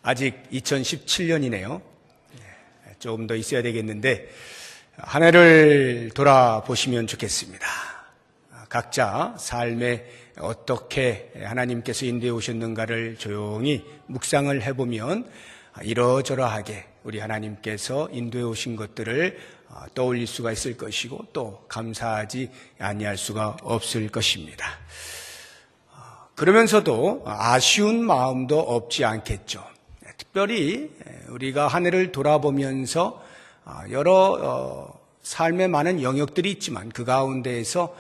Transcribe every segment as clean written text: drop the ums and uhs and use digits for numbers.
아직 2017년이네요. 조금 더 있어야 되겠는데 한 해를 돌아보시면 좋겠습니다. 각자 삶에 어떻게 하나님께서 인도해 오셨는가를 조용히 묵상을 해보면 이러저러하게 우리 하나님께서 인도해 오신 것들을 떠올릴 수가 있을 것이고 또 감사하지 아니할 수가 없을 것입니다. 그러면서도 아쉬운 마음도 없지 않겠죠. 특별히 우리가 한 해를 돌아보면서 여러 삶의 많은 영역들이 있지만 그 가운데에서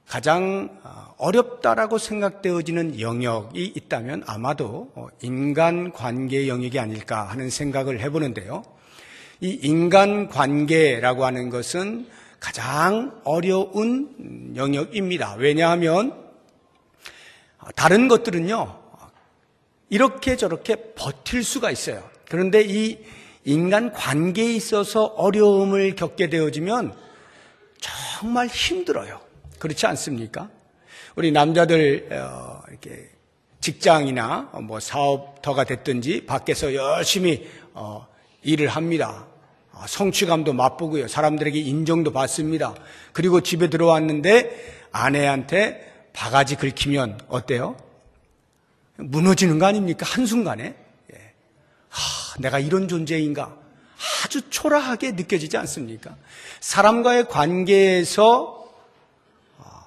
가장 어렵다라고 생각되어지는 영역이 있다면 아마도 인간관계 영역이 아닐까 하는 생각을 해보는데요. 이 인간관계라고 하는 것은 가장 어려운 영역입니다. 왜냐하면 다른 것들은요 이렇게 저렇게 버틸 수가 있어요. 그런데 이 인간관계에 있어서 어려움을 겪게 되어지면 정말 힘들어요. 그렇지 않습니까? 우리 남자들 이렇게 직장이나 뭐 사업터가 됐든지 밖에서 열심히 일을 합니다. 성취감도 맛보고요. 사람들에게 인정도 받습니다. 그리고 집에 들어왔는데 아내한테 바가지 긁히면 어때요? 무너지는 거 아닙니까? 한순간에. 내가 이런 존재인가? 아주 초라하게 느껴지지 않습니까? 사람과의 관계에서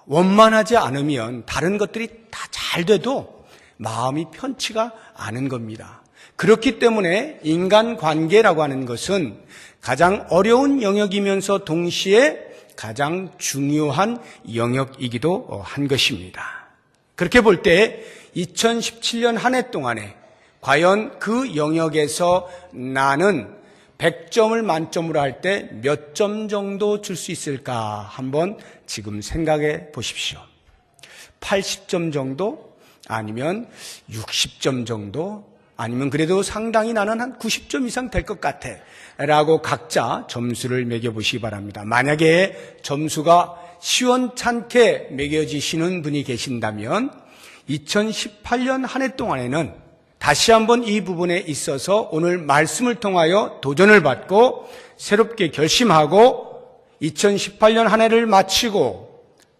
원만하지 않으면 다른 것들이 다 잘 돼도 마음이 편치가 않은 겁니다. 그렇기 때문에 인간관계라고 하는 것은 가장 어려운 영역이면서 동시에 가장 중요한 영역이기도 한 것입니다. 그렇게 볼 때 2017년 한 해 동안에 과연 그 영역에서 나는 100점을 만점으로 할 때 몇 점 정도 줄 수 있을까 한번 지금 생각해 보십시오. 80점 정도? 아니면 60점 정도? 아니면 그래도 상당히 나는 한 90점 이상 될 것 같아 라고 각자 점수를 매겨보시기 바랍니다. 만약에 점수가 시원찮게 매겨지시는 분이 계신다면 2018년 한 해 동안에는 다시 한번 이 부분에 있어서 오늘 말씀을 통하여 도전을 받고 새롭게 결심하고 2018년 한 해를 마치고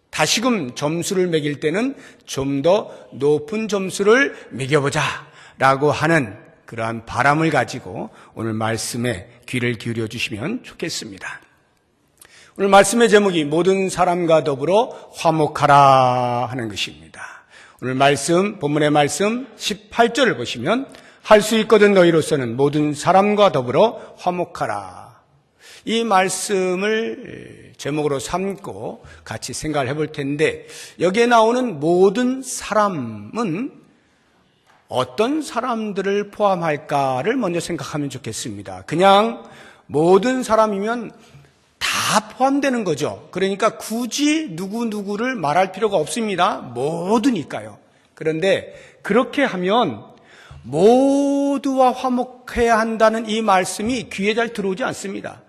다시금 점수를 매길 때는 좀 더 높은 점수를 매겨보자 라고 하는 그러한 바람을 가지고 오늘 말씀에 귀를 기울여 주시면 좋겠습니다. 오늘 말씀의 제목이 모든 사람과 더불어 화목하라 하는 것입니다. 오늘 말씀, 본문의 말씀 18절을 보시면 할 수 있거든 너희로서는 모든 사람과 더불어 화목하라. 이 말씀을 제목으로 삼고 같이 생각을 해볼 텐데 여기에 나오는 모든 사람은 어떤 사람들을 포함할까를 먼저 생각하면 좋겠습니다. 그냥 모든 사람이면 다 포함되는 거죠. 그러니까 굳이 누구누구를 말할 필요가 없습니다. 모두니까요. 그런데 그렇게 하면 모두와 화목해야 한다는 이 말씀이 귀에 잘 들어오지 않습니다.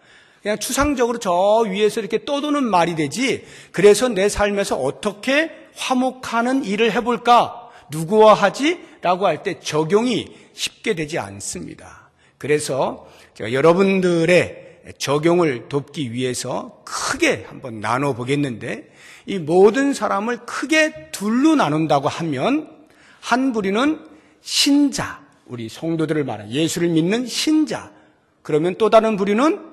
그냥 추상적으로 저 위에서 이렇게 떠도는 말이 되지 그래서 내 삶에서 어떻게 화목하는 일을 해볼까? 누구와 하지? 라고 할 때 적용이 쉽게 되지 않습니다. 그래서 제가 여러분들의 적용을 돕기 위해서 크게 한번 나눠보겠는데 이 모든 사람을 크게 둘로 나눈다고 하면 한 부류는 신자, 우리 성도들을 말하는 예수를 믿는 신자. 그러면 또 다른 부류는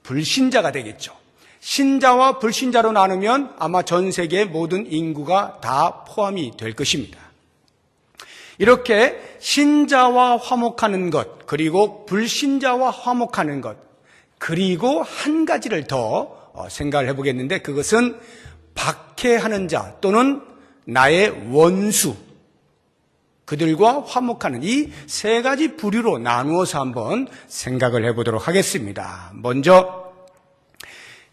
불신자가 되겠죠. 신자와 불신자로 나누면 아마 전 세계의 모든 인구가 다 포함이 될 것입니다. 이렇게 신자와 화목하는 것, 그리고 불신자와 화목하는 것, 그리고 한 가지를 더 생각을 해보겠는데 그것은 박해하는 자 또는 나의 원수, 그들과 화목하는 이 세 가지 부류로 나누어서 한번 생각을 해보도록 하겠습니다. 먼저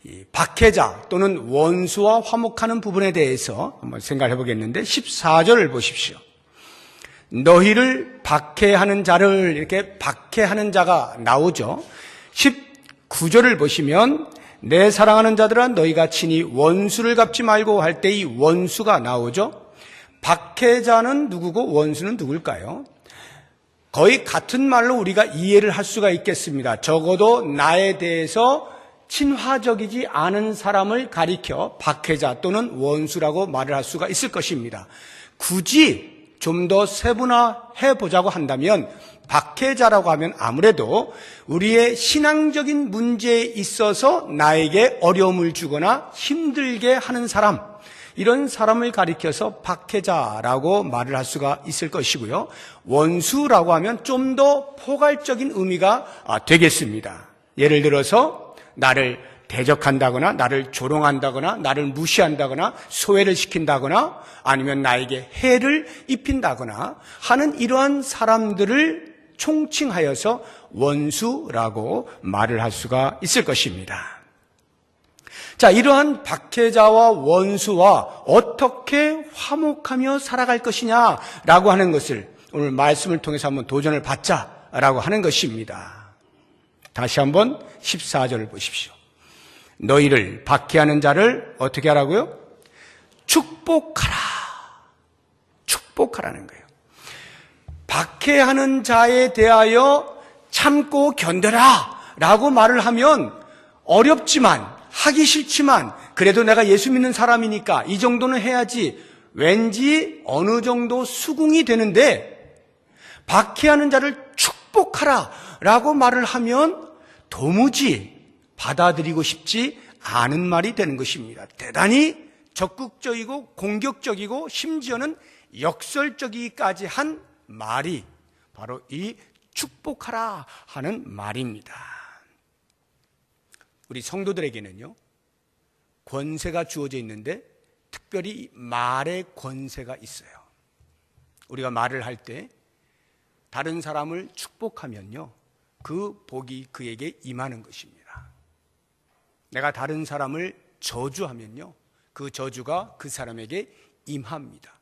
이 박해자 또는 원수와 화목하는 부분에 대해서 한번 생각을 해보겠는데 14절을 보십시오. 너희를 박해하는 자를 이렇게 박해하는 자가 나오죠. 19절을 보시면 내 사랑하는 자들아 너희가 친히 원수를 갚지 말고 할 때 이 원수가 나오죠. 박해자는 누구고 원수는 누굴까요? 거의 같은 말로 우리가 이해를 할 수가 있겠습니다. 적어도 나에 대해서 친화적이지 않은 사람을 가리켜 박해자 또는 원수라고 말을 할 수가 있을 것입니다. 굳이 좀 더 세분화해 보자고 한다면 박해자라고 하면 아무래도 우리의 신앙적인 문제에 있어서 나에게 어려움을 주거나 힘들게 하는 사람, 이런 사람을 가리켜서 박해자라고 말을 할 수가 있을 것이고요. 원수라고 하면 좀 더 포괄적인 의미가 되겠습니다. 예를 들어서 나를 대적한다거나 나를 조롱한다거나 나를 무시한다거나 소외를 시킨다거나 아니면 나에게 해를 입힌다거나 하는 이러한 사람들을 총칭하여서 원수라고 말을 할 수가 있을 것입니다. 자, 이러한 박해자와 원수와 어떻게 화목하며 살아갈 것이냐라고 하는 것을 오늘 말씀을 통해서 한번 도전을 받자라고 하는 것입니다. 다시 한번 14절을 보십시오. 너희를 박해하는 자를 어떻게 하라고요? 축복하라. 축복하라는 거예요. 박해하는 자에 대하여 참고 견뎌라 라고 말을 하면 어렵지만 하기 싫지만 그래도 내가 예수 믿는 사람이니까 이 정도는 해야지 왠지 어느 정도 수긍이 되는데 박해하는 자를 축복하라 라고 말을 하면 도무지 받아들이고 싶지 않은 말이 되는 것입니다. 대단히 적극적이고 공격적이고 심지어는 역설적이기까지 한 말이 바로 이 축복하라 하는 말입니다. 우리 성도들에게는요, 권세가 주어져 있는데 특별히 말의 권세가 있어요. 우리가 말을 할 때 다른 사람을 축복하면요, 그 복이 그에게 임하는 것입니다. 내가 다른 사람을 저주하면요, 그 저주가 그 사람에게 임합니다.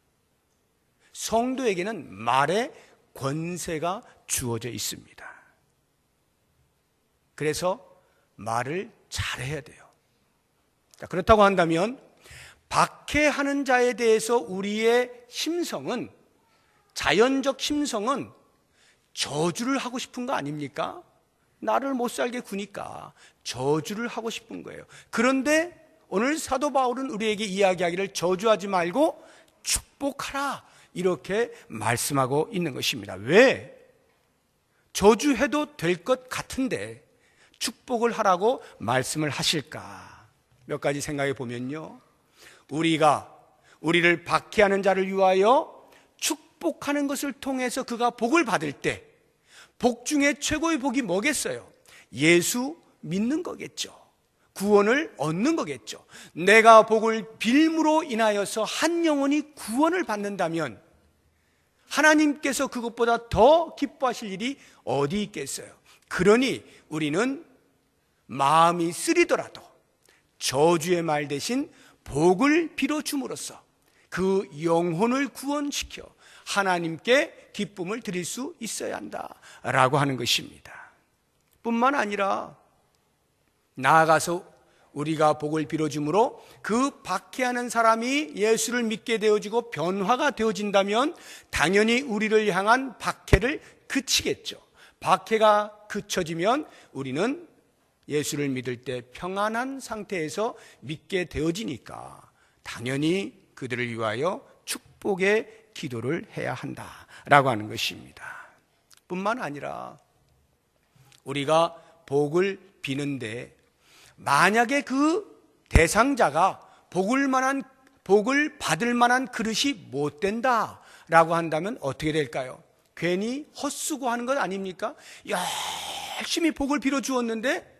성도에게는 말의 권세가 주어져 있습니다. 그래서 말을 잘해야 돼요. 그렇다고 한다면 박해하는 자에 대해서 우리의 심성은, 자연적 심성은 저주를 하고 싶은 거 아닙니까? 나를 못 살게 구니까 저주를 하고 싶은 거예요. 그런데 오늘 사도 바울은 우리에게 이야기하기를 저주하지 말고 축복하라 이렇게 말씀하고 있는 것입니다. 왜? 저주해도 될 것 같은데 축복을 하라고 말씀을 하실까? 몇 가지 생각해 보면요, 우리가 우리를 박해하는 자를 위하여 축복하는 것을 통해서 그가 복을 받을 때 복 중에 최고의 복이 뭐겠어요? 예수 믿는 거겠죠. 구원을 얻는 거겠죠. 내가 복을 빌므로 인하여서 한 영혼이 구원을 받는다면 하나님께서 그것보다 더 기뻐하실 일이 어디 있겠어요? 그러니 우리는 마음이 쓰리더라도 저주의 말 대신 복을 빌어줌으로써 그 영혼을 구원시켜 하나님께 기쁨을 드릴 수 있어야 한다라고 하는 것입니다. 뿐만 아니라 나아가서 우리가 복을 빌어줌으로 그 박해하는 사람이 예수를 믿게 되어지고 변화가 되어진다면 당연히 우리를 향한 박해를 그치겠죠. 박해가 그쳐지면 우리는 예수를 믿을 때 평안한 상태에서 믿게 되어지니까 당연히 그들을 위하여 축복의 기도를 해야 한다라고 하는 것입니다. 뿐만 아니라 우리가 복을 비는데 만약에 그 대상자가 복을 받을 만한 그릇이 못 된다라고 한다면 어떻게 될까요? 괜히 헛수고하는 것 아닙니까? 열심히 복을 빌어 주었는데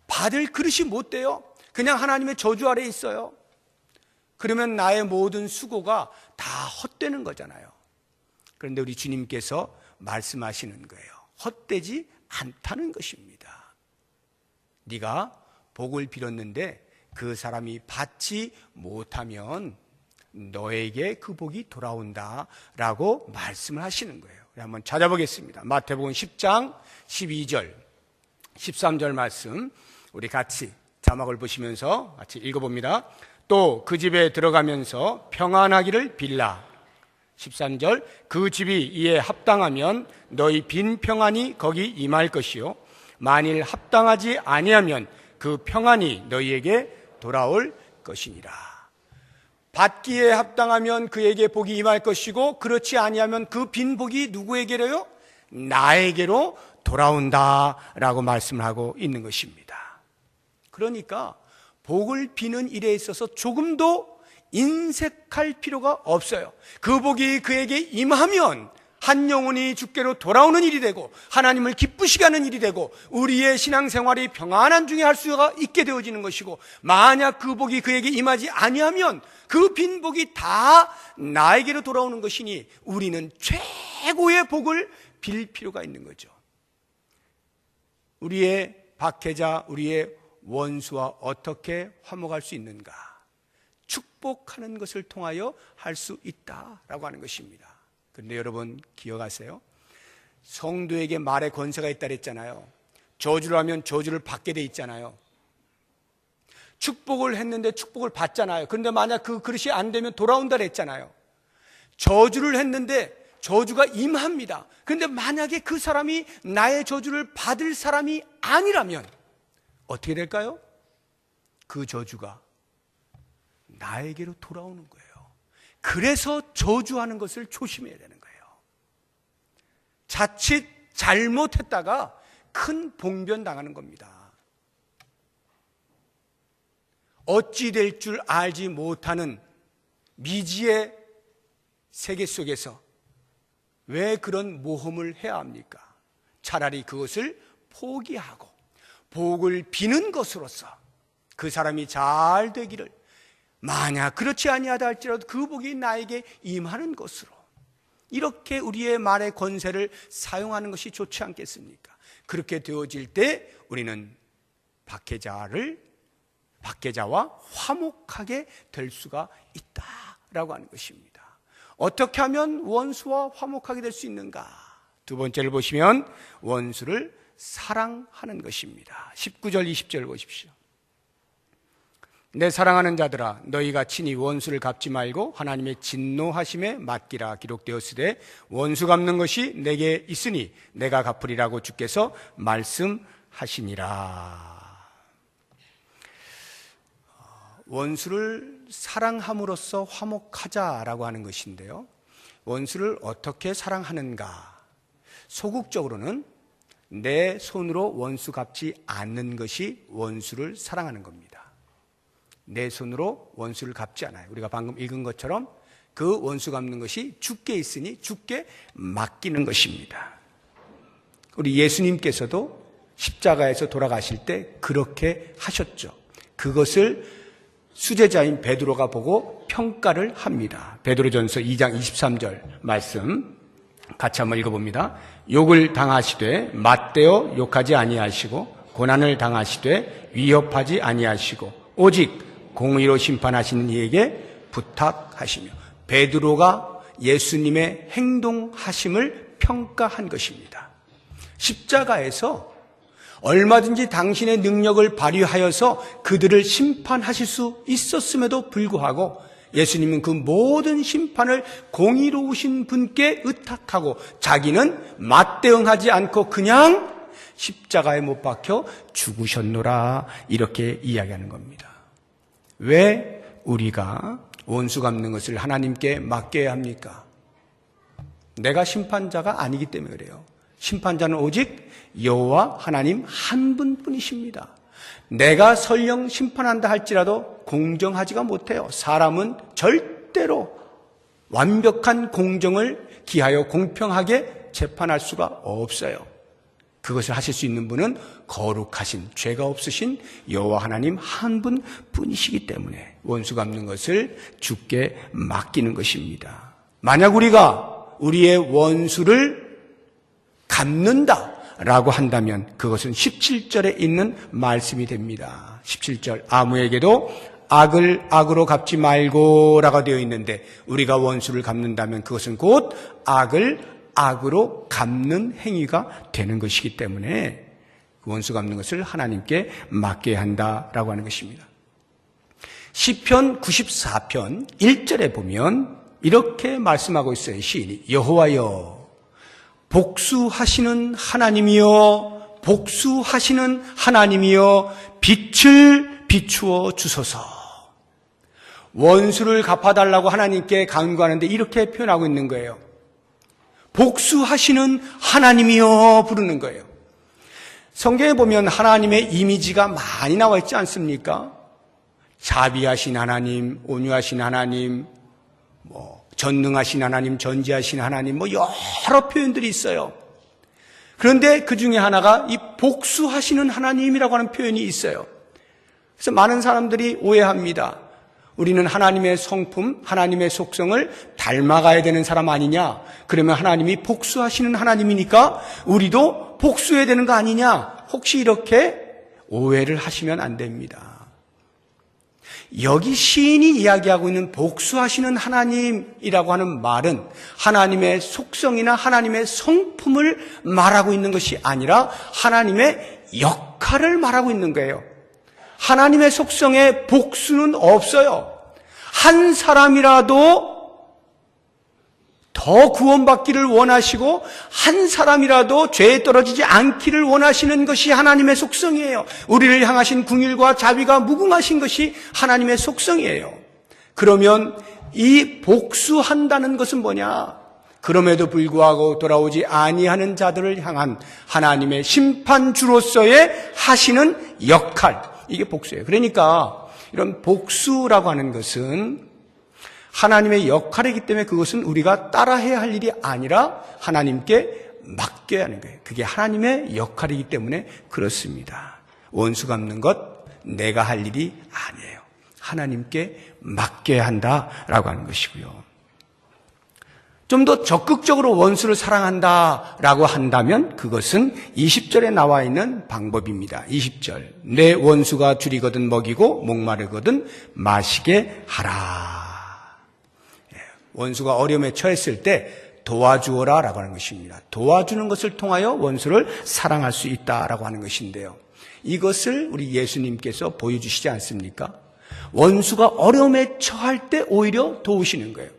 받을 그릇이 못 돼요. 그냥 하나님의 저주 아래에 있어요. 그러면 나의 모든 수고가 다 헛되는 거잖아요. 그런데 우리 주님께서 말씀하시는 거예요. 헛되지 않다는 것입니다. 네가 복을 빌었는데 그 사람이 받지 못하면 너에게 그 복이 돌아온다라고 말씀을 하시는 거예요. 한번 찾아보겠습니다. 마태복음 10장 12절 13절 말씀 우리 같이 자막을 보시면서 같이 읽어봅니다. 또 그 집에 들어가면서 평안하기를 빌라. 13절 그 집이 이에 합당하면 너희 빈 평안이 거기 임할 것이요 만일 합당하지 아니하면 그 평안이 너희에게 돌아올 것이니라. 받기에 합당하면 그에게 복이 임할 것이고 그렇지 아니하면 그 빈 복이 누구에게로요? 나에게로 돌아온다라고 말씀을 하고 있는 것입니다. 그러니까 복을 비는 일에 있어서 조금도 인색할 필요가 없어요. 그 복이 그에게 임하면 한 영혼이 주께로 돌아오는 일이 되고 하나님을 기쁘시게 하는 일이 되고 우리의 신앙생활이 평안한 중에 할 수가 있게 되어지는 것이고, 만약 그 복이 그에게 임하지 아니하면 그 빈 복이 다 나에게로 돌아오는 것이니 우리는 최고의 복을 빌 필요가 있는 거죠. 우리의 박해자, 우리의 원수와 어떻게 화목할 수 있는가? 축복하는 것을 통하여 할 수 있다라고 하는 것입니다. 그런데 여러분 기억하세요? 성도에게 말의 권세가 있다 그랬잖아요. 저주를 하면 저주를 받게 돼 있잖아요. 축복을 했는데 축복을 받잖아요. 그런데 만약 그 그릇이 안 되면 돌아온다 그랬잖아요. 저주를 했는데 저주가 임합니다. 그런데 만약에 그 사람이 나의 저주를 받을 사람이 아니라면 어떻게 될까요? 그 저주가 나에게로 돌아오는 거예요. 그래서 저주하는 것을 조심해야 되는 거예요. 자칫 잘못했다가 큰 봉변 당하는 겁니다. 어찌 될 줄 알지 못하는 미지의 세계 속에서 왜 그런 모험을 해야 합니까? 차라리 그것을 포기하고 복을 비는 것으로서 그 사람이 잘 되기를, 만약 그렇지 아니하다 할지라도 그 복이 나에게 임하는 것으로, 이렇게 우리의 말의 권세를 사용하는 것이 좋지 않겠습니까? 그렇게 되어질 때 우리는 박해자와 화목하게 될 수가 있다라고 하는 것입니다. 어떻게 하면 원수와 화목하게 될 수 있는가? 두 번째를 보시면 원수를 사랑하는 것입니다. 19절 20절 보십시오. 내 사랑하는 자들아, 너희가 친히 원수를 갚지 말고 하나님의 진노하심에 맡기라. 기록되었으되 원수 갚는 것이 내게 있으니 내가 갚으리라고 주께서 말씀하시니라. 원수를 사랑함으로써 화목하자라고 하는 것인데요, 원수를 어떻게 사랑하는가? 소극적으로는 내 손으로 원수 갚지 않는 것이 원수를 사랑하는 겁니다. 내 손으로 원수를 갚지 않아요. 우리가 방금 읽은 것처럼 그 원수 갚는 것이 주께 있으니 주께 맡기는 것입니다. 우리 예수님께서도 십자가에서 돌아가실 때 그렇게 하셨죠. 그것을 수제자인 베드로가 보고 평가를 합니다. 베드로전서 2장 23절 말씀 같이 한번 읽어봅니다. 욕을 당하시되 맞대어 욕하지 아니하시고 고난을 당하시되 위협하지 아니하시고 오직 공의로 심판하시는 이에게 부탁하시며, 베드로가 예수님의 행동하심을 평가한 것입니다. 십자가에서 얼마든지 당신의 능력을 발휘하여서 그들을 심판하실 수 있었음에도 불구하고 예수님은 그 모든 심판을 공의로우신 분께 의탁하고 자기는 맞대응하지 않고 그냥 십자가에 못 박혀 죽으셨노라, 이렇게 이야기하는 겁니다. 왜 우리가 원수 갚는 것을 하나님께 맡겨야 합니까? 내가 심판자가 아니기 때문에 그래요. 심판자는 오직 여호와 하나님 한 분뿐이십니다. 내가 설령 심판한다 할지라도 공정하지가 못해요. 사람은 절대로 완벽한 공정을 기하여 공평하게 재판할 수가 없어요. 그것을 하실 수 있는 분은 거룩하신, 죄가 없으신 여호와 하나님 한 분뿐이시기 때문에 원수 갚는 것을 주께 맡기는 것입니다. 만약 우리가 우리의 원수를 갚는다라고 한다면 그것은 17절에 있는 말씀이 됩니다. 17절, 아무에게도 악을 악으로 갚지 말고 라고 되어 있는데, 우리가 원수를 갚는다면 그것은 곧 악을 악으로 갚는 행위가 되는 것이기 때문에 원수 갚는 것을 하나님께 맡겨야 한다라고 하는 것입니다. 시편 94편 1절에 보면 이렇게 말씀하고 있어요. 시인이 여호와여 복수하시는 하나님이여 복수하시는 하나님이여 빛을 비추어 주소서. 원수를 갚아달라고 하나님께 간구하는데 이렇게 표현하고 있는 거예요. 복수하시는 하나님이여 부르는 거예요. 성경에 보면 하나님의 이미지가 많이 나와 있지 않습니까? 자비하신 하나님, 온유하신 하나님, 전능하신 하나님, 전지하신 하나님, 여러 표현들이 있어요. 그런데 그 중에 하나가 이 복수하시는 하나님이라고 하는 표현이 있어요. 그래서 많은 사람들이 오해합니다. 우리는 하나님의 성품, 하나님의 속성을 닮아가야 되는 사람 아니냐? 그러면 하나님이 복수하시는 하나님이니까 우리도 복수해야 되는 거 아니냐? 혹시 이렇게 오해를 하시면 안 됩니다. 여기 시인이 이야기하고 있는 복수하시는 하나님이라고 하는 말은 하나님의 속성이나 하나님의 성품을 말하고 있는 것이 아니라 하나님의 역할을 말하고 있는 거예요. 하나님의 속성에 복수는 없어요. 한 사람이라도 더 구원받기를 원하시고 한 사람이라도 죄에 떨어지지 않기를 원하시는 것이 하나님의 속성이에요. 우리를 향하신 긍휼과 자비가 무궁하신 것이 하나님의 속성이에요. 그러면 이 복수한다는 것은 뭐냐? 그럼에도 불구하고 돌아오지 아니하는 자들을 향한 하나님의 심판주로서의 하시는 역할, 이게 복수예요. 그러니까 이런 복수라고 하는 것은 하나님의 역할이기 때문에 그것은 우리가 따라해야 할 일이 아니라 하나님께 맡겨야 하는 거예요. 그게 하나님의 역할이기 때문에 그렇습니다. 원수 갚는 것 내가 할 일이 아니에요. 하나님께 맡겨야 한다라고 하는 것이고요. 좀 더 적극적으로 원수를 사랑한다라고 한다면 그것은 20절에 나와 있는 방법입니다. 20절 내 원수가 줄이거든 먹이고 목마르거든 마시게 하라. 원수가 어려움에 처했을 때 도와주어라 라고 하는 것입니다. 도와주는 것을 통하여 원수를 사랑할 수 있다라고 하는 것인데요. 이것을 우리 예수님께서 보여주시지 않습니까? 원수가 어려움에 처할 때 오히려 도우시는 거예요.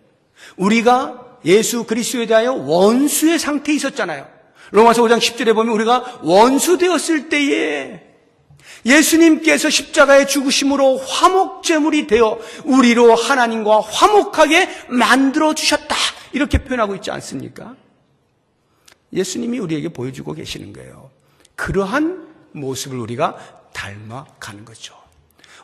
우리가 예수 그리스도에 대하여 원수의 상태에 있었잖아요. 로마서 5장 10절에 보면 우리가 원수 되었을 때에 예수님께서 십자가의 죽으심으로 화목제물이 되어 우리로 하나님과 화목하게 만들어주셨다. 이렇게 표현하고 있지 않습니까? 예수님이 우리에게 보여주고 계시는 거예요. 그러한 모습을 우리가 닮아가는 거죠.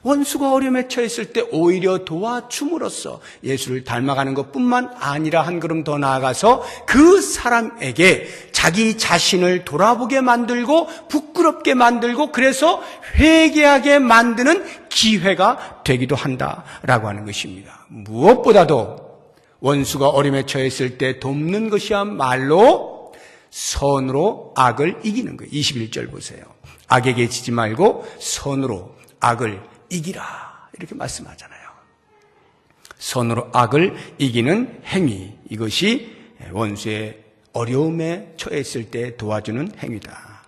원수가 어려움에 처했을 때 오히려 도와줌으로써 예수를 닮아가는 것뿐만 아니라 한 걸음 더 나아가서 그 사람에게 자기 자신을 돌아보게 만들고 부끄럽게 만들고 그래서 회개하게 만드는 기회가 되기도 한다라고 하는 것입니다. 무엇보다도 원수가 어려움에 처했을 때 돕는 것이야말로 선으로 악을 이기는 거예요. 21절 보세요. 악에게 지지 말고 선으로 악을 이기라 이렇게 말씀하잖아요. 선으로 악을 이기는 행위, 이것이 원수의 어려움에 처했을 때 도와주는 행위다.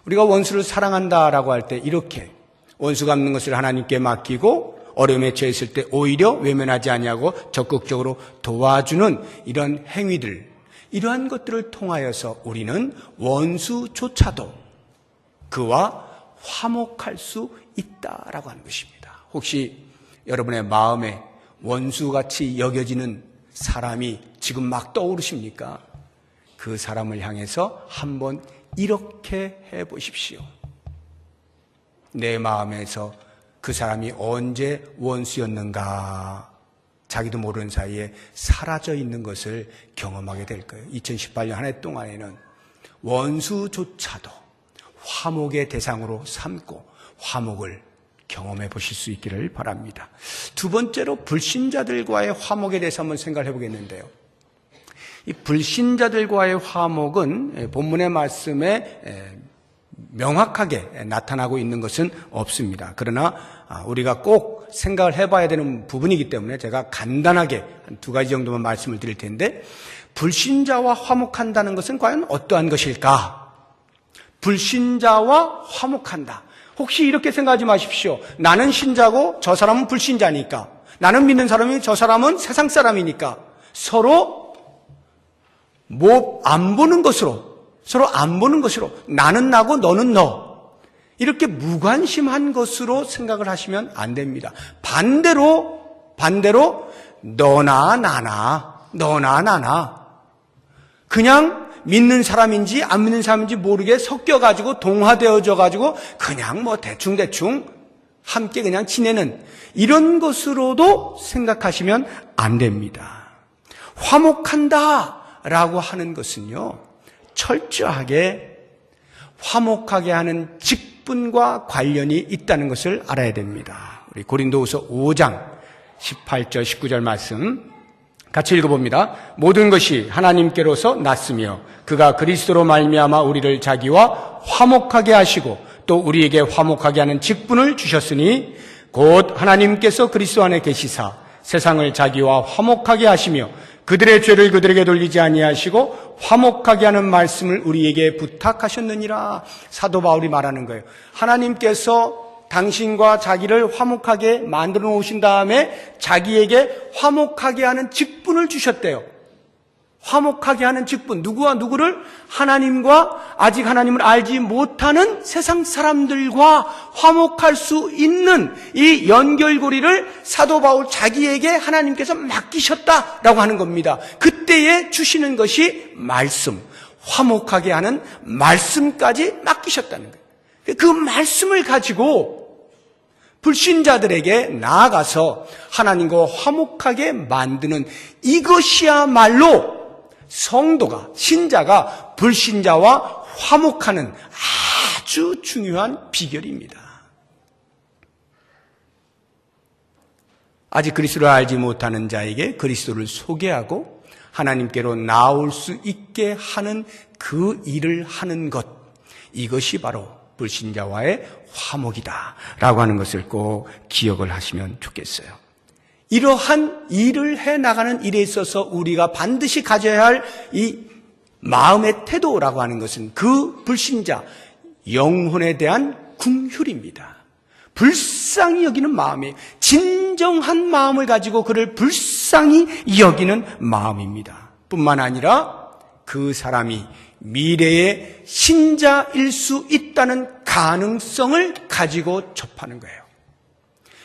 우리가 원수를 사랑한다라고 할 때 이렇게 원수 갚는 것을 하나님께 맡기고 어려움에 처했을 때 오히려 외면하지 아니하고 적극적으로 도와주는 이런 행위들, 이러한 것들을 통하여서 우리는 원수조차도 그와 화목할 수 있다라고 하는 것입니다. 혹시 여러분의 마음에 원수같이 여겨지는 사람이 지금 막 떠오르십니까? 그 사람을 향해서 한번 이렇게 해보십시오. 내 마음에서 그 사람이 언제 원수였는가 자기도 모르는 사이에 사라져 있는 것을 경험하게 될 거예요. 2018년 한 해 동안에는 원수조차도 화목의 대상으로 삼고 화목을 경험해 보실 수 있기를 바랍니다. 두 번째로 불신자들과의 화목에 대해서 한번 생각을 해보겠는데요. 이 불신자들과의 화목은 본문의 말씀에 명확하게 나타나고 있는 것은 없습니다. 그러나 우리가 꼭 생각을 해봐야 되는 부분이기 때문에 제가 간단하게 한 두 가지 정도만 말씀을 드릴 텐데, 불신자와 화목한다는 것은 과연 어떠한 것일까? 불신자와 화목한다. 혹시 이렇게 생각하지 마십시오. 나는 신자고 저 사람은 불신자니까, 나는 믿는 사람이 저 사람은 세상 사람이니까 서로 안 보는 것으로, 서로 안 보는 것으로, 나는 나고 너는 너, 이렇게 무관심한 것으로 생각을 하시면 안 됩니다. 반대로 너나 나나 그냥 믿는 사람인지 안 믿는 사람인지 모르게 섞여가지고 동화되어져가지고 그냥 뭐 대충 함께 그냥 지내는 이런 것으로도 생각하시면 안 됩니다. 화목한다라고 하는 것은요, 철저하게 화목하게 하는 직분과 관련이 있다는 것을 알아야 됩니다. 우리 고린도후서 5장 18절 19절 말씀 같이 읽어봅니다. 모든 것이 하나님께로서 났으며 그가 그리스도로 말미암아 우리를 자기와 화목하게 하시고 또 우리에게 화목하게 하는 직분을 주셨으니 곧 하나님께서 그리스도 안에 계시사 세상을 자기와 화목하게 하시며 그들의 죄를 그들에게 돌리지 아니하시고 화목하게 하는 말씀을 우리에게 부탁하셨느니라. 사도 바울이 말하는 거예요. 하나님께서 당신과 자기를 화목하게 만들어 놓으신 다음에 자기에게 화목하게 하는 직분을 주셨대요. 화목하게 하는 직분. 누구와 누구를? 하나님과 아직 하나님을 알지 못하는 세상 사람들과 화목할 수 있는 이 연결고리를 사도 바울 자기에게 하나님께서 맡기셨다라고 하는 겁니다. 그때에 주시는 것이 말씀, 화목하게 하는 말씀까지 맡기셨다는 거예요. 그 말씀을 가지고 불신자들에게 나아가서 하나님과 화목하게 만드는 이것이야말로 성도가, 신자가 불신자와 화목하는 아주 중요한 비결입니다. 아직 그리스도를 알지 못하는 자에게 그리스도를 소개하고 하나님께로 나올 수 있게 하는 그 일을 하는 것, 이것이 바로 불신자와의 화목이다라고 하는 것을 꼭 기억을 하시면 좋겠어요. 이러한 일을 해나가는 일에 있어서 우리가 반드시 가져야 할 이 마음의 태도라고 하는 것은 그 불신자 영혼에 대한 긍휼입니다. 불쌍히 여기는 마음이, 진정한 마음을 가지고 그를 불쌍히 여기는 마음입니다. 뿐만 아니라 그 사람이 미래의 신자일 수 있다는 가능성을 가지고 접하는 거예요.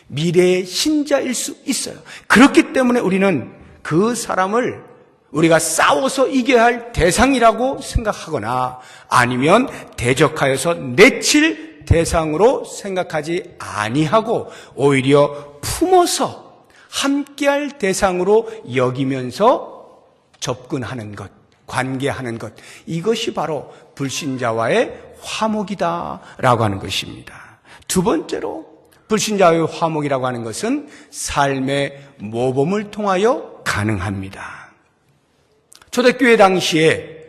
미래의 신자일 수 있어요. 그렇기 때문에 우리는 그 사람을 우리가 싸워서 이겨야 할 대상이라고 생각하거나 아니면 대적하여서 내칠 대상으로 생각하지 아니하고 오히려 품어서 함께할 대상으로 여기면서 접근하는 것, 관계하는 것, 이것이 바로 불신자와의 화목이다라고 하는 것입니다. 두 번째로 불신자와의 화목이라고 하는 것은 삶의 모범을 통하여 가능합니다. 초대교회 당시에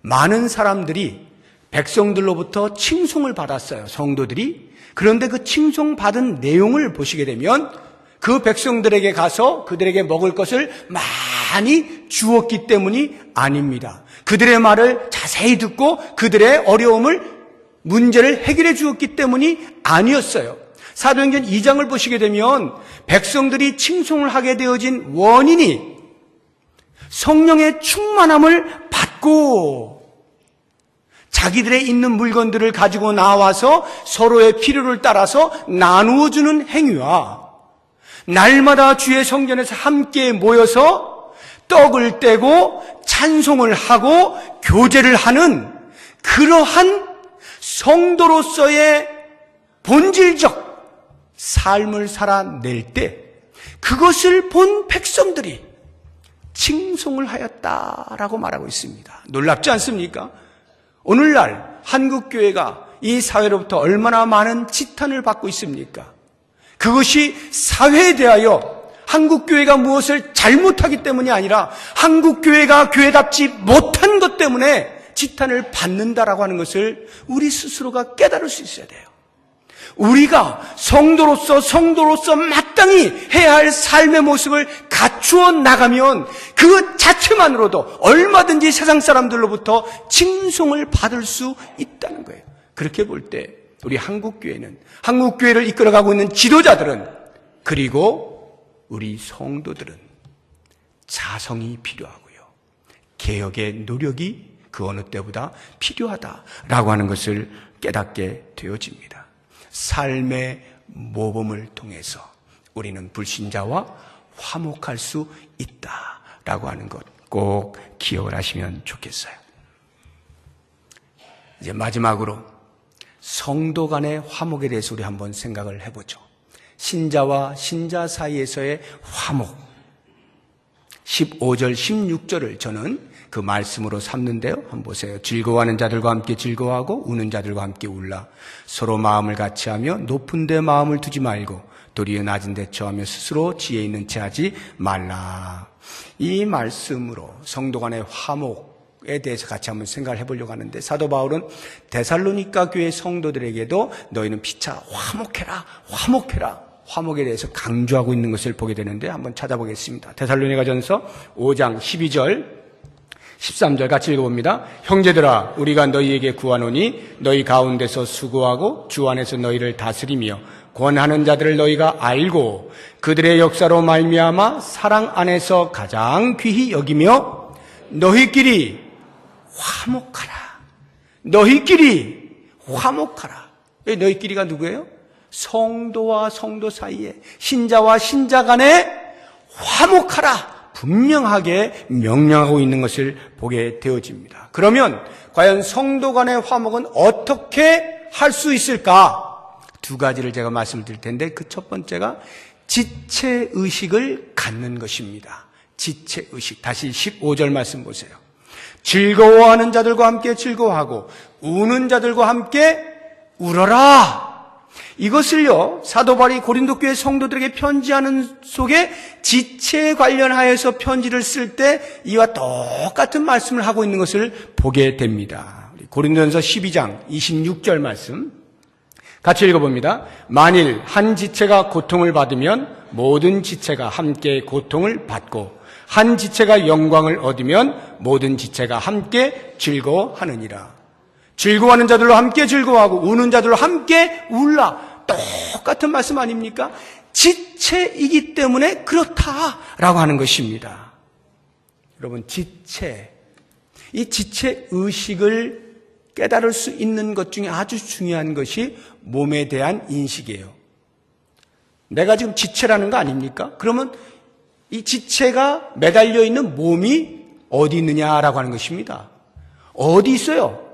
많은 사람들이 백성들로부터 칭송을 받았어요. 성도들이. 그런데 그 칭송받은 내용을 보시게 되면 그 백성들에게 가서 그들에게 먹을 것을 많이 주었기 때문이 아닙니다. 그들의 말을 자세히 듣고 그들의 어려움을, 문제를 해결해 주었기 때문이 아니었어요. 사도행전 2장을 보시게 되면 백성들이 칭송을 하게 되어진 원인이 성령의 충만함을 받고 자기들의 있는 물건들을 가지고 나와서 서로의 필요를 따라서 나누어주는 행위와 날마다 주의 성전에서 함께 모여서 떡을 떼고 찬송을 하고 교제를 하는 그러한 성도로서의 본질적 삶을 살아낼 때 그것을 본 백성들이 칭송을 하였다라고 말하고 있습니다. 놀랍지 않습니까? 오늘날 한국교회가 이 사회로부터 얼마나 많은 지탄을 받고 있습니까? 그것이 사회에 대하여 한국교회가 무엇을 잘못하기 때문이 아니라 한국교회가 교회답지 못한 것 때문에 지탄을 받는다라고 하는 것을 우리 스스로가 깨달을 수 있어야 돼요. 우리가 성도로서 마땅히 해야 할 삶의 모습을 갖추어 나가면 그 자체만으로도 얼마든지 세상 사람들로부터 칭송을 받을 수 있다는 거예요. 그렇게 볼 때 우리 한국교회는, 한국교회를 이끌어가고 있는 지도자들은, 그리고 우리 성도들은 자성이 필요하고요. 개혁의 노력이 그 어느 때보다 필요하다라고 하는 것을 깨닫게 되어집니다. 삶의 모범을 통해서 우리는 불신자와 화목할 수 있다라고 하는 것 꼭 기억을 하시면 좋겠어요. 이제 마지막으로 성도 간의 화목에 대해서 우리 한번 생각을 해보죠. 신자와 신자 사이에서의 화목. 15절, 16절을 저는 그 말씀으로 삼는데요. 한번 보세요. 즐거워하는 자들과 함께 즐거워하고 우는 자들과 함께 울라. 서로 마음을 같이하며 높은 데 마음을 두지 말고 도리어 낮은 데 처하며 스스로 지혜 있는 채 하지 말라. 이 말씀으로 성도 간의 화목에 대해서 같이 한번 생각을 해보려고 하는데, 사도 바울은 데살로니가 교회 성도들에게도 너희는 피차 화목해라, 화목해라, 화목에 대해서 강조하고 있는 것을 보게 되는데 한번 찾아보겠습니다. 데살로니가전서 5장 12절 13절 같이 읽어봅니다. 형제들아, 우리가 너희에게 구하노니 너희 가운데서 수고하고 주 안에서 너희를 다스리며 권하는 자들을 너희가 알고 그들의 역사로 말미암아 사랑 안에서 가장 귀히 여기며 너희끼리 화목하라. 너희끼리 화목하라. 너희끼리가 누구예요? 성도와 성도 사이에, 신자와 신자 간에 화목하라. 분명하게 명령하고 있는 것을 보게 되어집니다. 그러면 과연 성도 간의 화목은 어떻게 할 수 있을까? 두 가지를 제가 말씀을 드릴 텐데, 그 첫 번째가 지체의식을 갖는 것입니다. 지체의식. 다시 15절 말씀 보세요. 즐거워하는 자들과 함께 즐거워하고 우는 자들과 함께 울어라. 이것을요, 사도 바울이 고린도 교회 성도들에게 편지하는 속에 지체에 관련하여서 편지를 쓸 때 이와 똑같은 말씀을 하고 있는 것을 보게 됩니다. 고린도전서 12장 26절 말씀 같이 읽어봅니다. 만일 한 지체가 고통을 받으면 모든 지체가 함께 고통을 받고 한 지체가 영광을 얻으면 모든 지체가 함께 즐거워하느니라. 즐거워하는 자들로 함께 즐거워하고 우는 자들로 함께 울라. 똑같은 말씀 아닙니까? 지체이기 때문에 그렇다라고 하는 것입니다. 여러분, 지체, 이 지체의식을 깨달을 수 있는 것 중에 아주 중요한 것이 몸에 대한 인식이에요. 내가 지금 지체라는 거 아닙니까? 그러면 이 지체가 매달려 있는 몸이 어디 있느냐라고 하는 것입니다. 어디 있어요?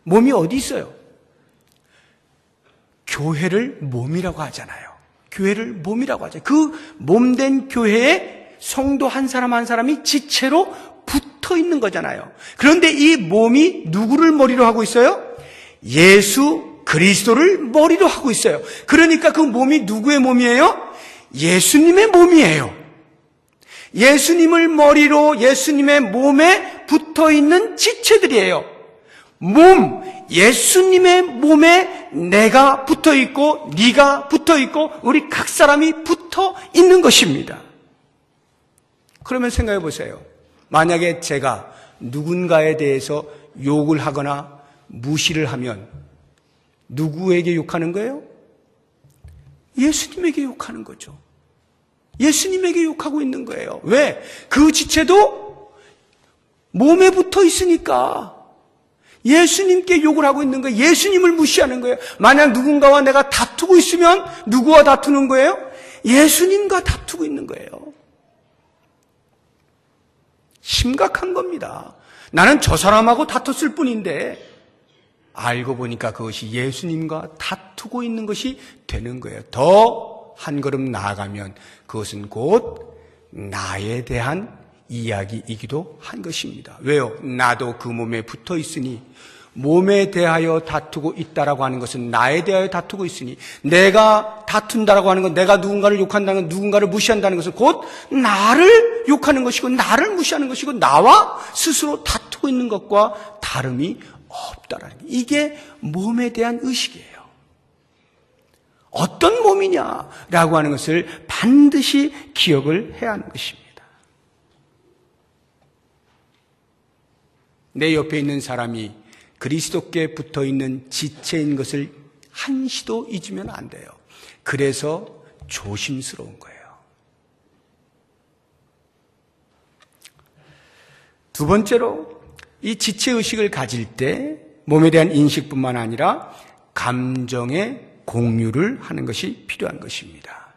몸이 어디 있어요? 교회를 몸이라고 하잖아요. 교회를 몸이라고 하죠. 그 몸된 교회에 성도 한 사람 한 사람이 지체로 붙어 있는 거잖아요. 그런데 이 몸이 누구를 머리로 하고 있어요? 예수 그리스도를 머리로 하고 있어요. 그러니까 그 몸이 누구의 몸이에요? 예수님의 몸이에요. 예수님을 머리로 예수님의 몸에 붙어 있는 지체들이에요. 몸, 예수님의 몸에 내가 붙어 있고 네가 붙어 있고 우리 각 사람이 붙어 있는 것입니다. 그러면 생각해 보세요. 만약에 제가 누군가에 대해서 욕을 하거나 무시를 하면 누구에게 욕하는 거예요? 예수님에게 욕하는 거죠. 예수님에게 욕하고 있는 거예요. 왜? 그 지체도 몸에 붙어 있으니까 예수님께 욕을 하고 있는 거예요. 예수님을 무시하는 거예요. 만약 누군가와 내가 다투고 있으면 누구와 다투는 거예요? 예수님과 다투고 있는 거예요. 심각한 겁니다. 나는 저 사람하고 다퉜을 뿐인데 알고 보니까 그것이 예수님과 다투고 있는 것이 되는 거예요. 더 한 걸음 나아가면 그것은 곧 나에 대한 이야기이기도 한 것입니다. 왜요? 나도 그 몸에 붙어 있으니, 몸에 대하여 다투고 있다라고 하는 것은 나에 대하여 다투고 있으니, 내가 다툰다라고 하는 건, 내가 누군가를 욕한다는 건, 누군가를 무시한다는 것은 곧 나를 욕하는 것이고 나를 무시하는 것이고 나와 스스로 다투고 있는 것과 다름이 없다라는 게, 이게 몸에 대한 의식이에요. 어떤 몸이냐라고 하는 것을 반드시 기억을 해야 하는 것입니다. 내 옆에 있는 사람이 그리스도께 붙어있는 지체인 것을 한시도 잊으면 안 돼요. 그래서 조심스러운 거예요. 두 번째로 이 지체의식을 가질 때 몸에 대한 인식뿐만 아니라 감정의 공유를 하는 것이 필요한 것입니다.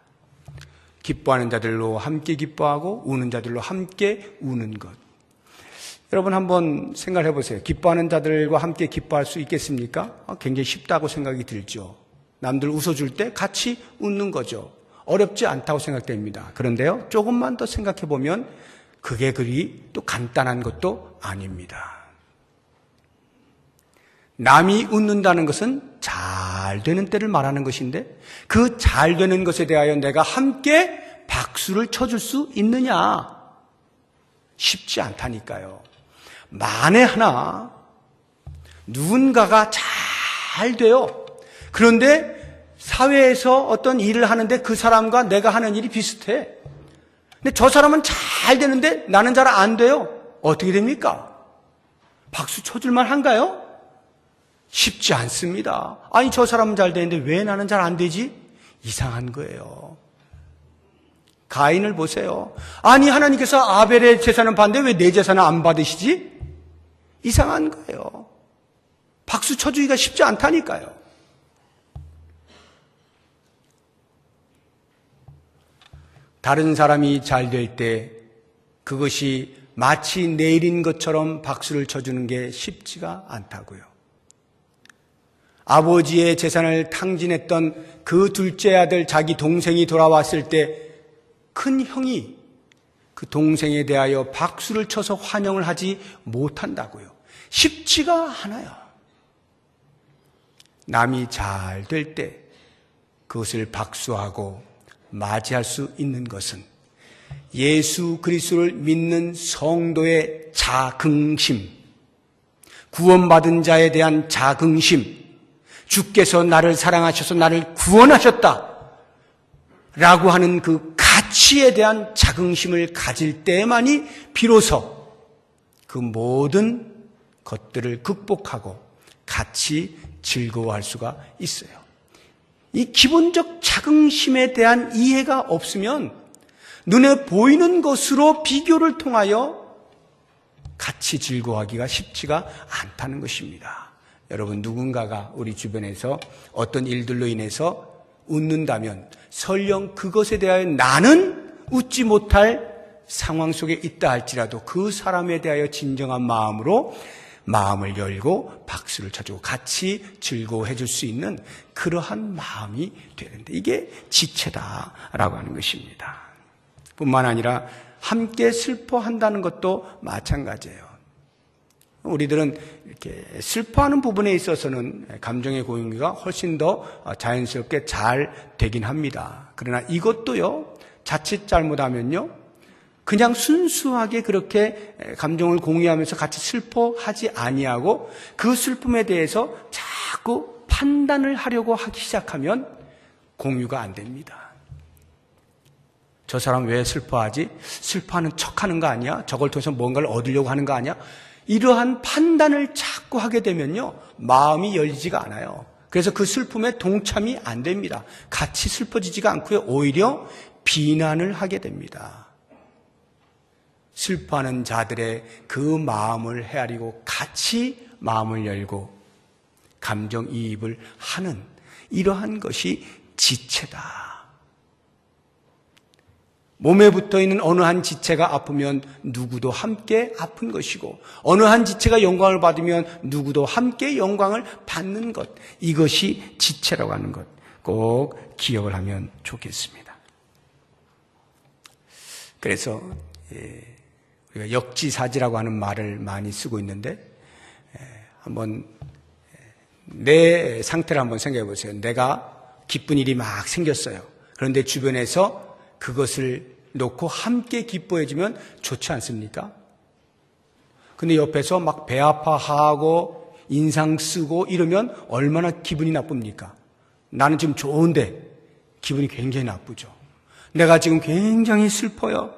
기뻐하는 자들로 함께 기뻐하고 우는 자들로 함께 우는 것. 여러분 한번 생각해 보세요. 기뻐하는 자들과 함께 기뻐할 수 있겠습니까? 굉장히 쉽다고 생각이 들죠. 남들 웃어줄 때 같이 웃는 거죠. 어렵지 않다고 생각됩니다. 그런데요, 조금만 더 생각해 보면 그게 그리 또 간단한 것도 아닙니다. 남이 웃는다는 것은 잘 되는 때를 말하는 것인데 그 잘 되는 것에 대하여 내가 함께 박수를 쳐줄 수 있느냐? 쉽지 않다니까요. 만에 하나 누군가가 잘 돼요. 그런데 사회에서 어떤 일을 하는데 그 사람과 내가 하는 일이 비슷해. 근데 저 사람은 잘 되는데 나는 잘 안 돼요. 어떻게 됩니까? 박수 쳐줄만 한가요? 쉽지 않습니다. 아니 저 사람은 잘 되는데 왜 나는 잘 안 되지? 이상한 거예요. 가인을 보세요. 아니 하나님께서 아벨의 제사는 받는데 왜 내 제사는 안 받으시지? 이상한 거예요. 박수 쳐주기가 쉽지 않다니까요. 다른 사람이 잘 될 때 그것이 마치 내일인 것처럼 박수를 쳐주는 게 쉽지가 않다고요. 아버지의 재산을 탕진했던 그 둘째 아들 자기 동생이 돌아왔을 때 큰 형이 그 동생에 대하여 박수를 쳐서 환영을 하지 못한다고요. 쉽지가 않아요. 남이 잘 될 때 그것을 박수하고 맞이할 수 있는 것은 예수 그리스도를 믿는 성도의 자긍심, 구원받은 자에 대한 자긍심, 주께서 나를 사랑하셔서 나를 구원하셨다 라고 하는 그 가치에 대한 자긍심을 가질 때만이 비로소 그 모든 것들을 극복하고 같이 즐거워할 수가 있어요. 이 기본적 자긍심에 대한 이해가 없으면 눈에 보이는 것으로 비교를 통하여 같이 즐거워하기가 쉽지가 않다는 것입니다. 여러분 누군가가 우리 주변에서 어떤 일들로 인해서 웃는다면 설령 그것에 대하여 나는 웃지 못할 상황 속에 있다 할지라도 그 사람에 대하여 진정한 마음으로 마음을 열고 박수를 쳐주고 같이 즐거워해 줄 수 있는 그러한 마음이 되는데 이게 지체다라고 하는 것입니다. 뿐만 아니라 함께 슬퍼한다는 것도 마찬가지예요. 우리들은 이렇게 슬퍼하는 부분에 있어서는 감정의 공유가 훨씬 더 자연스럽게 잘 되긴 합니다. 그러나 이것도요, 자칫 잘못하면요, 그냥 순수하게 그렇게 감정을 공유하면서 같이 슬퍼하지 아니하고 그 슬픔에 대해서 자꾸 판단을 하려고 하기 시작하면 공유가 안 됩니다. 저 사람 왜 슬퍼하지? 슬퍼하는 척하는 거 아니야? 저걸 통해서 뭔가를 얻으려고 하는 거 아니야? 이러한 판단을 자꾸 하게 되면요, 마음이 열리지가 않아요. 그래서 그 슬픔에 동참이 안 됩니다. 같이 슬퍼지지가 않고요, 오히려 비난을 하게 됩니다. 슬퍼하는 자들의 그 마음을 헤아리고 같이 마음을 열고 감정이입을 하는 이러한 것이 지체다. 몸에 붙어있는 어느 한 지체가 아프면 누구도 함께 아픈 것이고 어느 한 지체가 영광을 받으면 누구도 함께 영광을 받는 것, 이것이 지체라고 하는 것 꼭 기억을 하면 좋겠습니다. 그래서 우리가 역지사지라고 하는 말을 많이 쓰고 있는데 한번 내 상태를 한번 생각해 보세요. 내가 기쁜 일이 막 생겼어요. 그런데 주변에서 그것을 놓고 함께 기뻐해주면 좋지 않습니까? 근데 옆에서 막 배 아파하고 인상 쓰고 이러면 얼마나 기분이 나쁩니까? 나는 지금 좋은데 기분이 굉장히 나쁘죠. 내가 지금 굉장히 슬퍼요.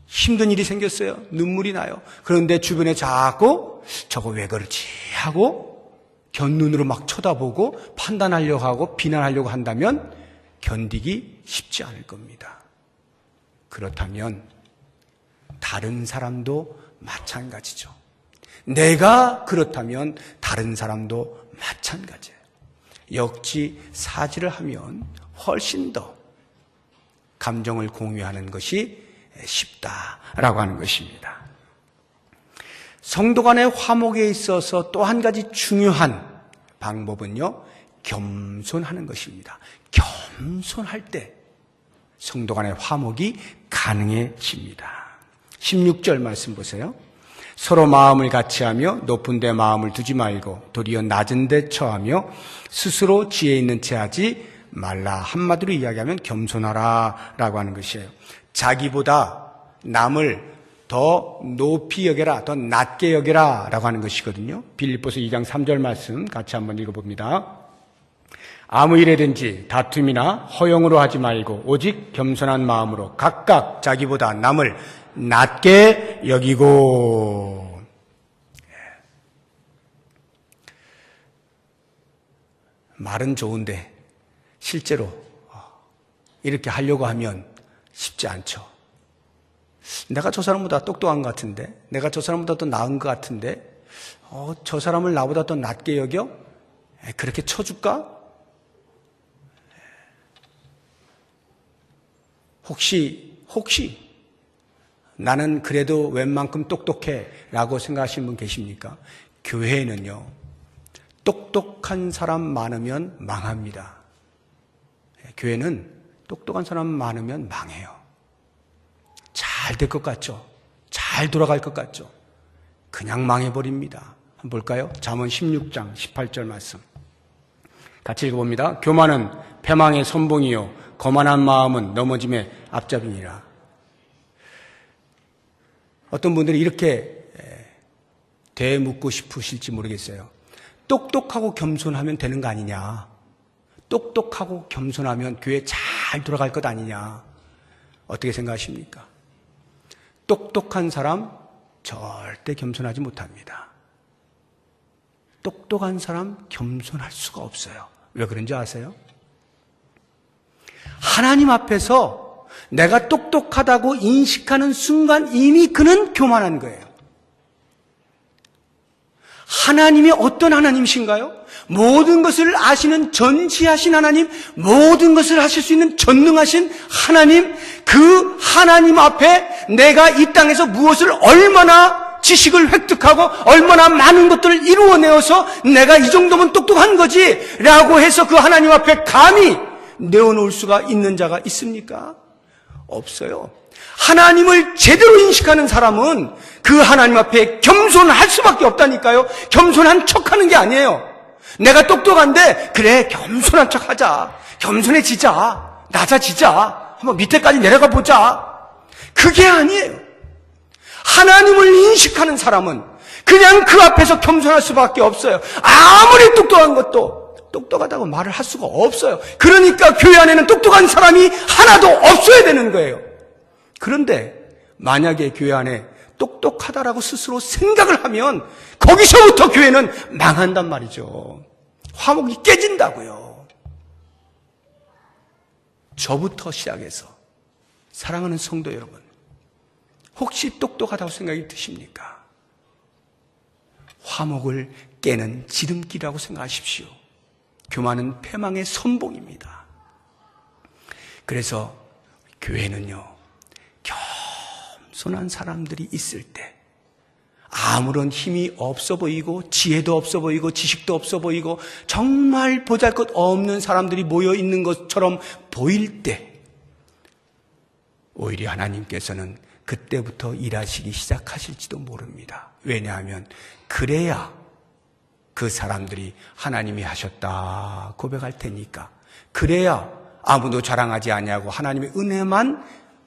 힘든 일이 생겼어요. 눈물이 나요. 그런데 주변에 자꾸 저거 왜 그러지 하고 곁눈으로 막 쳐다보고 판단하려고 하고 비난하려고 한다면 견디기 쉽지 않을 겁니다. 그렇다면 다른 사람도 마찬가지죠. 내가 그렇다면 다른 사람도 마찬가지예요. 역지사지를 하면 훨씬 더 감정을 공유하는 것이 쉽다라고 하는 것입니다. 성도 간의 화목에 있어서 또 한 가지 중요한 방법은요, 겸손하는 것입니다. 겸손할 때 성도 간의 화목이 가능해집니다. 16절 말씀 보세요. 서로 마음을 같이하며 높은 데 마음을 두지 말고 도리어 낮은 데 처하며 스스로 지혜 있는 채 하지 말라. 한마디로 이야기하면 겸손하라 라고 하는 것이에요. 자기보다 남을 더 높이 여겨라, 더 낮게 여겨라 라고 하는 것이거든요. 빌립보서 2장 3절 말씀 같이 한번 읽어봅니다. 아무 일에든지 다툼이나 허용으로 하지 말고 오직 겸손한 마음으로 각각 자기보다 남을 낮게 여기고. 말은 좋은데 실제로 이렇게 하려고 하면 쉽지 않죠. 내가 저 사람보다 똑똑한 것 같은데, 내가 저 사람보다 더 나은 것 같은데, 저 사람을 나보다 더 낮게 여겨? 그렇게 쳐줄까? 혹시 나는 그래도 웬만큼 똑똑해 라고 생각하시는 분 계십니까? 교회에는요, 똑똑한 사람 많으면 망합니다. 교회는 똑똑한 사람 많으면 망해요. 잘 될 것 같죠? 잘 돌아갈 것 같죠? 그냥 망해버립니다. 한번 볼까요? 잠언 16장 18절 말씀 같이 읽어봅니다. 교만은 패망의 선봉이요 거만한 마음은 넘어짐의 앞잡이니라. 어떤 분들이 이렇게 대묻고 싶으실지 모르겠어요. 똑똑하고 겸손하면 되는 거 아니냐? 똑똑하고 겸손하면 교회 잘 돌아갈 것 아니냐? 어떻게 생각하십니까? 똑똑한 사람 절대 겸손하지 못합니다. 똑똑한 사람 겸손할 수가 없어요. 왜 그런지 아세요? 하나님 앞에서 내가 똑똑하다고 인식하는 순간 이미 그는 교만한 거예요. 하나님이 어떤 하나님이신가요? 모든 것을 아시는 전지하신 하나님, 모든 것을 하실 수 있는 전능하신 하나님, 그 하나님 앞에 내가 이 땅에서 무엇을 얼마나 지식을 획득하고 얼마나 많은 것들을 이루어내어서 내가 이 정도면 똑똑한 거지 라고 해서 그 하나님 앞에 감히 내어놓을 수가 있는 자가 있습니까? 없어요. 하나님을 제대로 인식하는 사람은 그 하나님 앞에 겸손할 수밖에 없다니까요. 겸손한 척하는 게 아니에요. 내가 똑똑한데 그래 겸손한 척하자, 겸손해지자, 낮아지자, 한번 밑에까지 내려가 보자. 그게 아니에요. 하나님을 인식하는 사람은 그냥 그 앞에서 겸손할 수밖에 없어요. 아무리 똑똑한 것도 똑똑하다고 말을 할 수가 없어요. 그러니까 교회 안에는 똑똑한 사람이 하나도 없어야 되는 거예요. 그런데 만약에 교회 안에 똑똑하다라고 스스로 생각을 하면 거기서부터 교회는 망한단 말이죠. 화목이 깨진다고요. 저부터 시작해서 사랑하는 성도 여러분, 혹시 똑똑하다고 생각이 드십니까? 화목을 깨는 지름길이라고 생각하십시오. 교만은 패망의 선봉입니다. 그래서 교회는요, 겸손한 사람들이 있을 때 아무런 힘이 없어 보이고 지혜도 없어 보이고 지식도 없어 보이고 정말 보잘것없는 사람들이 모여 있는 것처럼 보일 때 오히려 하나님께서는 그때부터 일하시기 시작하실지도 모릅니다. 왜냐하면 그래야 그 사람들이 하나님이 하셨다 고백할 테니까, 그래야 아무도 자랑하지 아니하고 하나님의 은혜만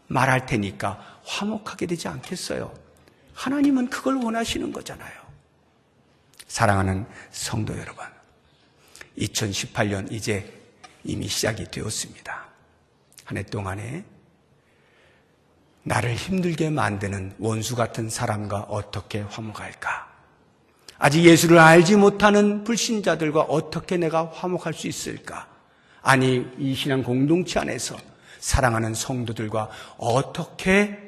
말할 테니까 화목하게 되지 않겠어요? 하나님은 그걸 원하시는 거잖아요. 사랑하는 성도 여러분, 2018년 이제 이미 시작이 되었습니다. 한 해 동안에 나를 힘들게 만드는 원수 같은 사람과 어떻게 화목할까? 아직 예수를 알지 못하는 불신자들과 어떻게 내가 화목할 수 있을까? 아니, 이 신앙 공동체 안에서 사랑하는 성도들과 어떻게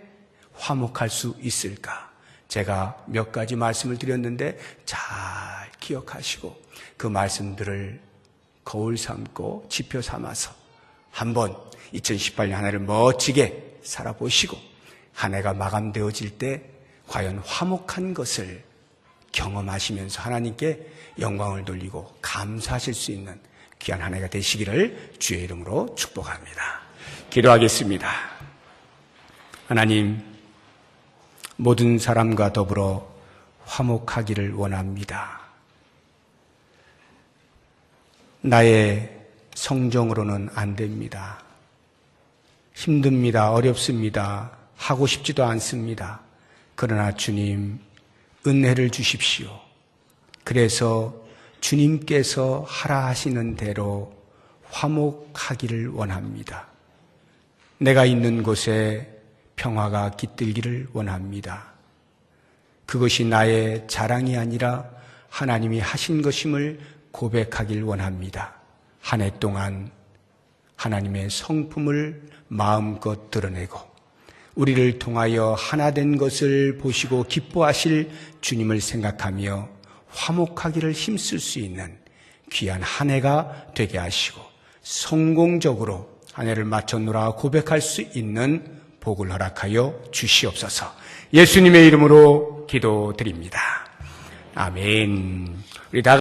화목할 수 있을까? 제가 몇 가지 말씀을 드렸는데 잘 기억하시고 그 말씀들을 거울 삼고 지표 삼아서 한번 2018년 한 해를 멋지게 살아보시고 한 해가 마감되어질 때 과연 화목한 것을 경험하시면서 하나님께 영광을 돌리고 감사하실 수 있는 귀한 한 해가 되시기를 주의 이름으로 축복합니다. 기도하겠습니다. 하나님, 모든 사람과 더불어 화목하기를 원합니다. 나의 성정으로는 안 됩니다. 힘듭니다. 어렵습니다. 하고 싶지도 않습니다. 그러나 주님, 은혜를 주십시오. 그래서 주님께서 하라 하시는 대로 화목하기를 원합니다. 내가 있는 곳에 평화가 깃들기를 원합니다. 그것이 나의 자랑이 아니라 하나님이 하신 것임을 고백하길 원합니다. 한 해 동안 하나님의 성품을 마음껏 드러내고 우리를 통하여 하나 된 것을 보시고 기뻐하실 주님을 생각하며 화목하기를 힘쓸 수 있는 귀한 한 해가 되게 하시고 성공적으로 한 해를 마쳤노라 고백할 수 있는 복을 허락하여 주시옵소서. 예수님의 이름으로 기도드립니다. 아멘. 우리 다